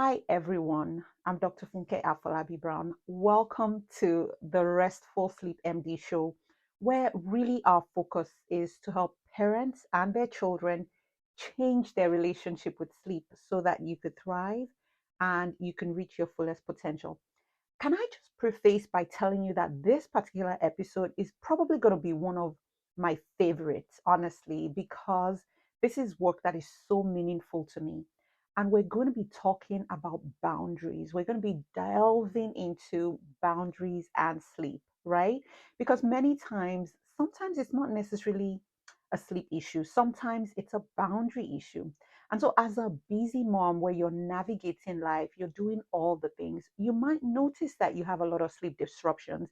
Hi, everyone. I'm Dr. Funke Afolabi Brown. Welcome to the Restful Sleep MD show, where really our focus is to help parents and their children change their relationship with sleep so that you could thrive and you can reach your fullest potential. Can I just preface by telling you that this particular episode is probably going to be one of my favorites, honestly, because this is work that is so meaningful to me. And we're going to be talking about boundaries. We're going to be delving into boundaries and sleep, right? Because many times, sometimes it's not necessarily a sleep issue, sometimes it's a boundary issue. And so, as a busy mom where you're navigating life, you're doing all the things, you might notice that you have a lot of sleep disruptions.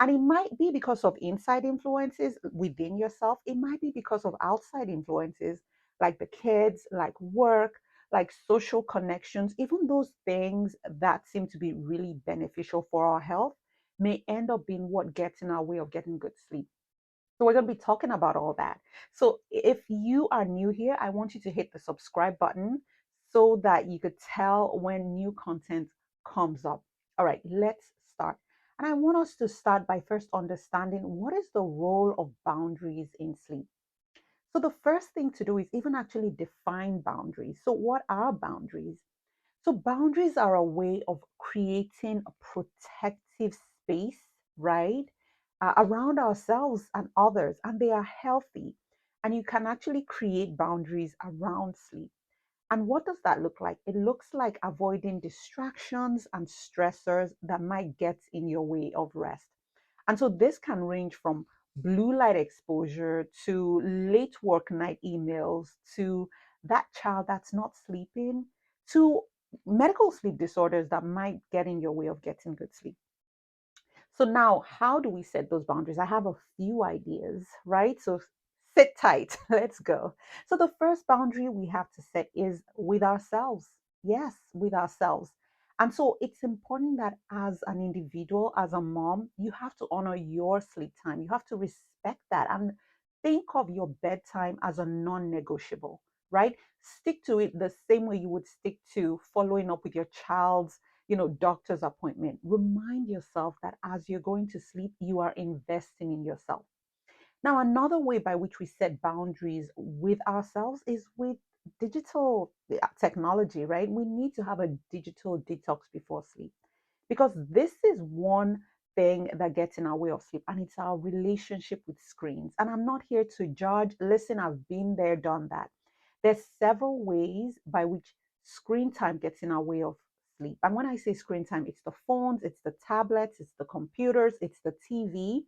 And it might be because of inside influences within yourself, it might be because of outside influences like the kids, like work, like social connections. Even those things that seem to be really beneficial for our health may end up being what gets in our way of getting good sleep. So we're going to be talking about all that. So if you are new here, I want you to hit the subscribe button so that you could tell when new content comes up. All right, let's start. And I want us to start by first understanding what is the role of boundaries in sleep. So the first thing to do is even actually define boundaries. So what are boundaries? So boundaries are a way of creating a protective space, right, around ourselves and others, and they are healthy. And you can actually create boundaries around sleep. And what does that look like? It looks like avoiding distractions and stressors that might get in your way of rest. And so this can range from blue light exposure to late work night emails to that child that's not sleeping to medical sleep disorders that might get in your way of getting good sleep. So now, how do we set those boundaries? I have a few ideas, right? So sit tight. Let's go. So the first boundary we have to set is with ourselves. Yes, with ourselves. And so it's important that as an individual, as a mom, you have to honor your sleep time. You have to respect that and think of your bedtime as a non-negotiable, right? Stick to it the same way you would stick to following up with your child's doctor's appointment. Remind yourself that as you're going to sleep, you are investing in yourself. Now, another way by which we set boundaries with ourselves is with digital technology, right? We need to have a digital detox before sleep because this is one thing that gets in our way of sleep, and it's our relationship with screens. And I'm not here to judge. Listen, I've been there, done that. There's several ways by which screen time gets in our way of sleep. And when I say screen time, it's the phones, it's the tablets, it's the computers, it's the TV.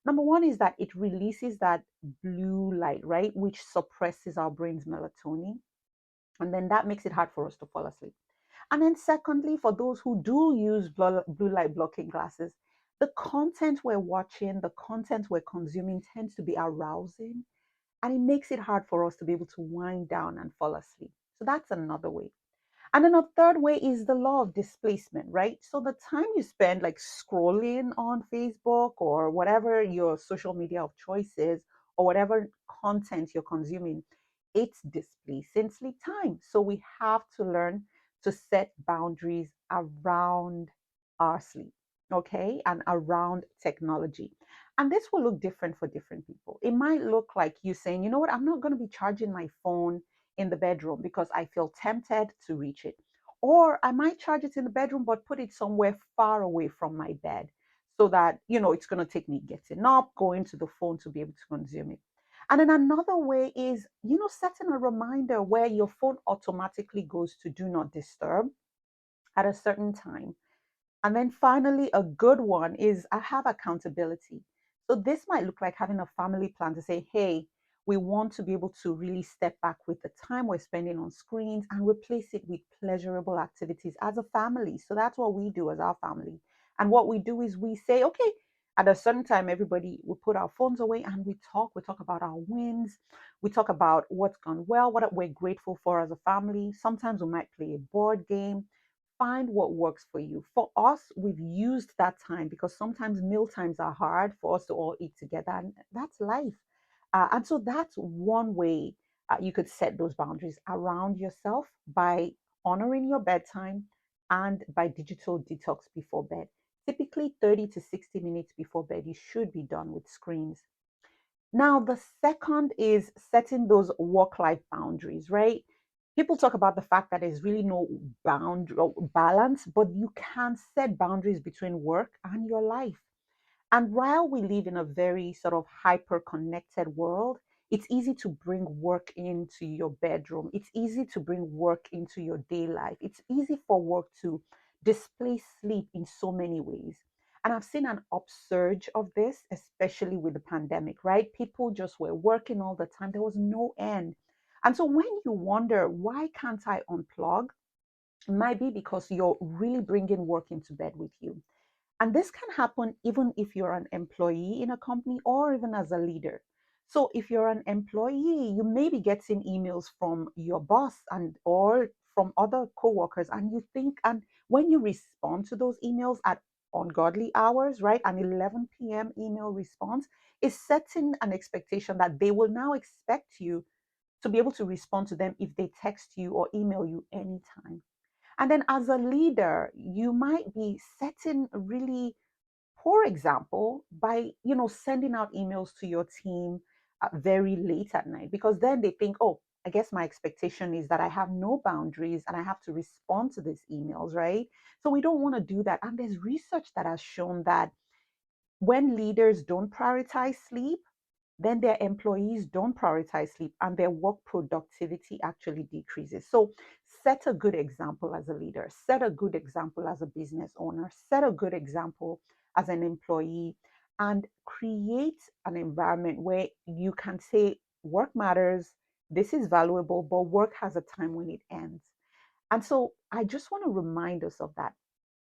Number one is that it releases that blue light, right, which suppresses our brain's melatonin. And then that makes it hard for us to fall asleep. And then, secondly, for those who do use blue light blocking glasses, the content we're watching, the content we're consuming tends to be arousing, and it makes it hard for us to be able to wind down and fall asleep. So that's another way. And then a third way is the law of displacement, right? So the time you spend like scrolling on Facebook or whatever your social media of choice is, or whatever content you're consuming, it's displacing sleep time. So we have to learn to set boundaries around our sleep, okay, and around technology. And this will look different for different people. It might look like you saying, you know what, I'm not going to be charging my phone in the bedroom because I feel tempted to reach it. Or I might charge it in the bedroom, but put it somewhere far away from my bed so that, it's going to take me getting up, going to the phone to be able to consume it. And then another way is, setting a reminder where your phone automatically goes to do not disturb at a certain time. And then finally, a good one is I have accountability. So this might look like having a family plan to say, hey, we want to be able to really step back with the time we're spending on screens and replace it with pleasurable activities as a family. So that's what we do as our family. And what we do is we say, okay, at a certain time, everybody will put our phones away and we talk. We talk about our wins. We talk about what's gone well, what we're grateful for as a family. Sometimes we might play a board game. Find what works for you. For us, we've used that time because sometimes meal times are hard for us to all eat together, and that's life. And so that's one way you could set those boundaries around yourself by honoring your bedtime, and by digital detox before bed. Typically 30 to 60 minutes before bed, you should be done with screens. Now, the second is setting those work life boundaries, right? People talk about the fact that there's really no bound or balance, but you can set boundaries between work and your life. And while we live in a very sort of hyper connected world, it's easy to bring work into your bedroom. It's easy to bring work into your day life. It's easy for work to displace sleep in so many ways. And I've seen an upsurge of this, especially with the pandemic, right? People just were working all the time. There was no end. And so when you wonder, why can't I unplug? It might be because you're really bringing work into bed with you. And this can happen even if you're an employee in a company or even as a leader. So if you're an employee, you may be getting emails from your boss and or from other coworkers, and you think, and when you respond to those emails at ungodly hours, right? An 11 p.m. email response is setting an expectation that they will now expect you to be able to respond to them if they text you or email you anytime. And then as a leader, you might be setting a really poor example by, sending out emails to your team very late at night, because then they think, oh, I guess my expectation is that I have no boundaries and I have to respond to these emails, right? So we don't want to do that. And there's research that has shown that when leaders don't prioritize sleep, then their employees don't prioritize sleep and their work productivity actually decreases. So set a good example as a leader, set a good example as a business owner, set a good example as an employee, and create an environment where you can say, work matters, this is valuable, but work has a time when it ends. And so I just want to remind us of that.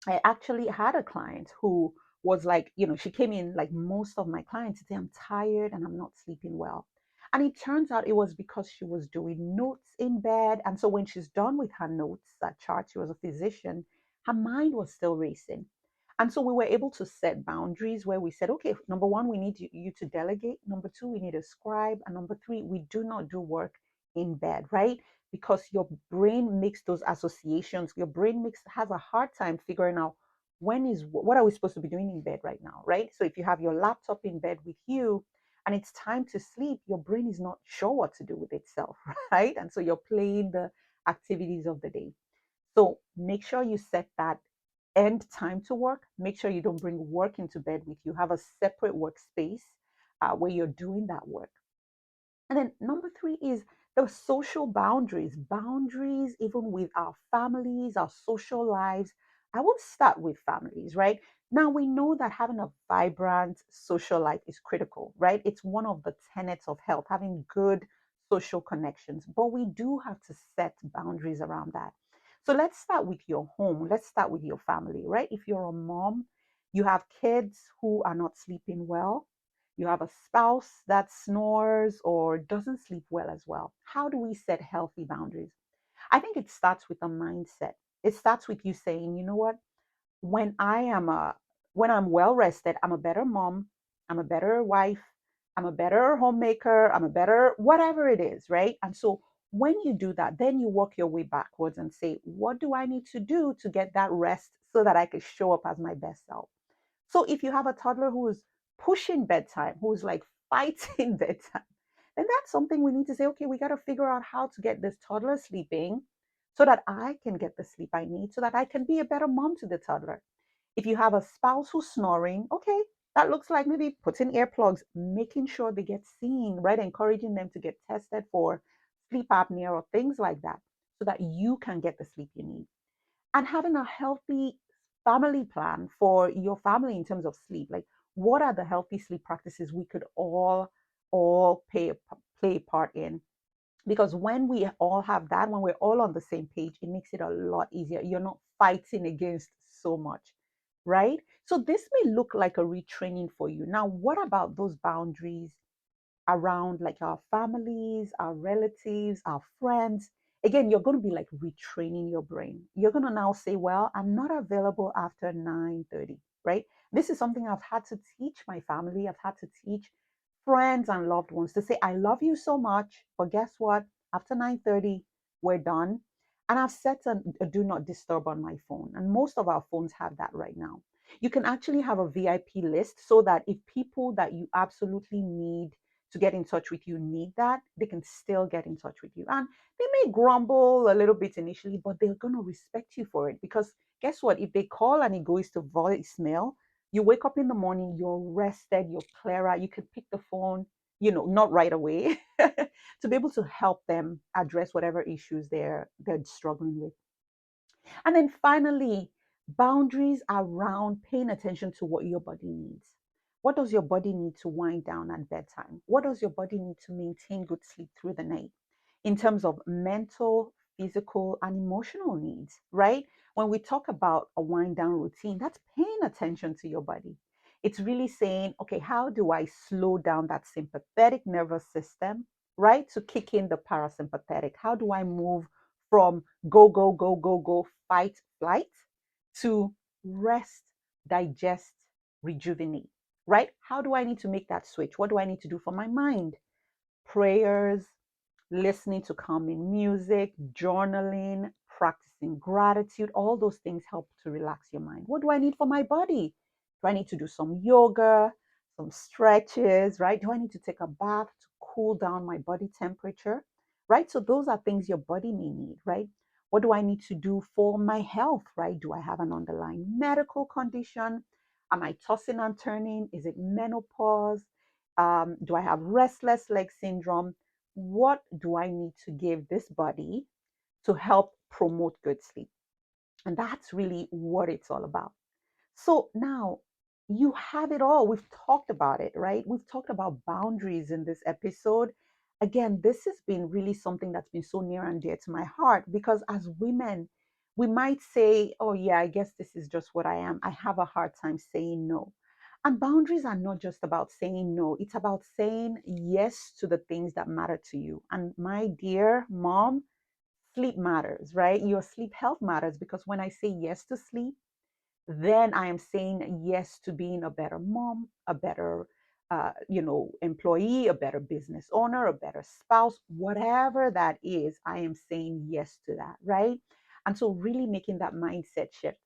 I actually had a client who was like, she came in like most of my clients say, I'm tired and I'm not sleeping well. And it turns out it was because she was doing notes in bed. And so when she's done with her notes, that chart, she was a physician, her mind was still racing. And so we were able to set boundaries where we said, okay, number one, we need you to delegate. Number two, we need a scribe. And number three, we do not do work in bed, right? Because your brain makes those associations. Your brain has a hard time figuring out what are we supposed to be doing in bed right now, right? So if you have your laptop in bed with you and it's time to sleep, your brain is not sure what to do with itself, right? And so you're playing the activities of the day. So make sure you set that end time to work. Make sure you don't bring work into bed with you. Have a separate workspace where you're doing that work. And then number three is the social boundaries, boundaries even with our families, our social lives. I will start with families, right? Now we know that having a vibrant social life is critical, right? It's one of the tenets of health, having good social connections, but we do have to set boundaries around that. So let's start with your home. Let's start with your family, right? If you're a mom, you have kids who are not sleeping well, you have a spouse that snores or doesn't sleep well as well. How do we set healthy boundaries? I think it starts with a mindset. It starts with you saying, you know what? When I am a when I'm well rested, I'm a better mom, I'm a better wife, I'm a better homemaker, I'm a better whatever it is, right? And so when you do that, then you work your way backwards and say, what do I need to do to get that rest so that I can show up as my best self? So if you have a toddler who is pushing bedtime, who is like fighting bedtime, then that's something we need to say, okay, we got to figure out how to get this toddler sleeping so that I can get the sleep I need, so that I can be a better mom to the toddler. If you have a spouse who's snoring, okay, that looks like maybe putting earplugs, making sure they get seen, right? Encouraging them to get tested for sleep apnea or things like that so that you can get the sleep you need. And having a healthy family plan for your family in terms of sleep, like what are the healthy sleep practices we could all play a part in? Because when we all have that, when we're all on the same page, it makes it a lot easier. You're not fighting against so much, right? So this may look like a retraining for you. Now, what about those boundaries around like our families, our relatives, our friends? Again, you're going to be like retraining your brain. You're going to now say, well, I'm not available after 9:30, right? This is something I've had to teach my family. I've had to teach friends and loved ones to say, I love you so much, but guess what? After 9:30, we're done. And I've set a do not disturb on my phone. And most of our phones have that right now. You can actually have a VIP list so that if people that you absolutely need to get in touch with you need that, they can still get in touch with you. And they may grumble a little bit initially, but they're going to respect you for it. Because guess what? If they call and it goes to voicemail, you wake up in the morning, you're rested, you're clearer, you can pick the phone, not right away, to be able to help them address whatever issues they're struggling with. And then finally, boundaries around paying attention to what your body needs. What does your body need to wind down at bedtime? What does your body need to maintain good sleep through the night in terms of mental, physical, and emotional needs, right? When we talk about a wind down routine, that's paying attention to your body. It's really saying, okay, how do I slow down that sympathetic nervous system, right? To kick in the parasympathetic. How do I move from go, go, go, go, go, fight, flight to rest, digest, rejuvenate, right? How do I need to make that switch? What do I need to do for my mind? Prayers, listening to calming music, journaling, practicing gratitude, all those things help to relax your mind. What do I need for my body? Do I need to do some yoga, some stretches, right? Do I need to take a bath to cool down my body temperature, right? So those are things your body may need, right? What do I need to do for my health, right? Do I have an underlying medical condition? Am I tossing and turning? Is it menopause? Do I have restless leg syndrome? What do I need to give this body to help promote good sleep? And that's really what it's all about. So now you have it all. We've talked about it, right? We've talked about boundaries in this episode. Again, this has been really something that's been so near and dear to my heart because as women, we might say, oh, yeah, I guess this is just what I am. I have a hard time saying no. And boundaries are not just about saying no, it's about saying yes to the things that matter to you. And my dear mom, sleep matters, right? Your sleep health matters because when I say yes to sleep, then I am saying yes to being a better mom, a better, employee, a better business owner, a better spouse, whatever that is, I am saying yes to that, right? And so really making that mindset shift.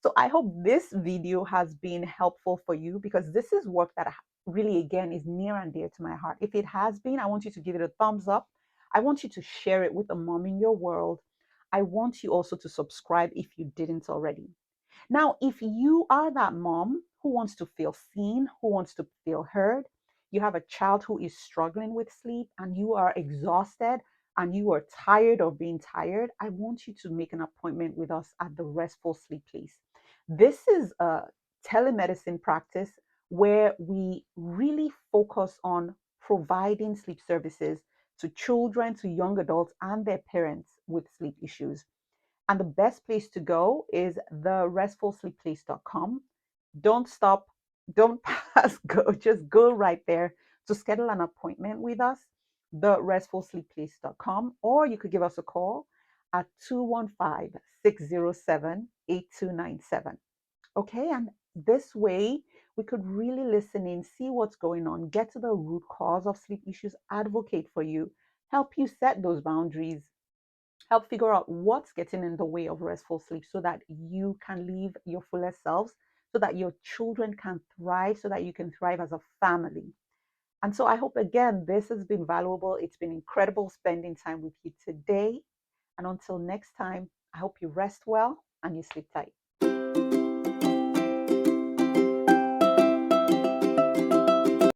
So I hope this video has been helpful for you because this is work that really, again, is near and dear to my heart. If it has been, I want you to give it a thumbs up. I want you to share it with a mom in your world. I want you also to subscribe if you didn't already. Now, if you are that mom who wants to feel seen, who wants to feel heard, you have a child who is struggling with sleep and you are exhausted and you are tired of being tired, I want you to make an appointment with us at the Restful Sleep Place. This is a telemedicine practice where we really focus on providing sleep services to children, to young adults, and their parents with sleep issues. And the best place to go is the restfulsleepplace.com. Don't stop, don't pass, go, just go right there to schedule an appointment with us, the restfulsleepplace.com, or you could give us a call at 215-607-8297. Okay, and this way we could really listen in, see what's going on, get to the root cause of sleep issues, advocate for you, help you set those boundaries, help figure out what's getting in the way of restful sleep so that you can live your fullest selves, so that your children can thrive, so that you can thrive as a family. And so I hope, again, this has been valuable. It's been incredible spending time with you today. And until next time, I hope you rest well and you sleep tight.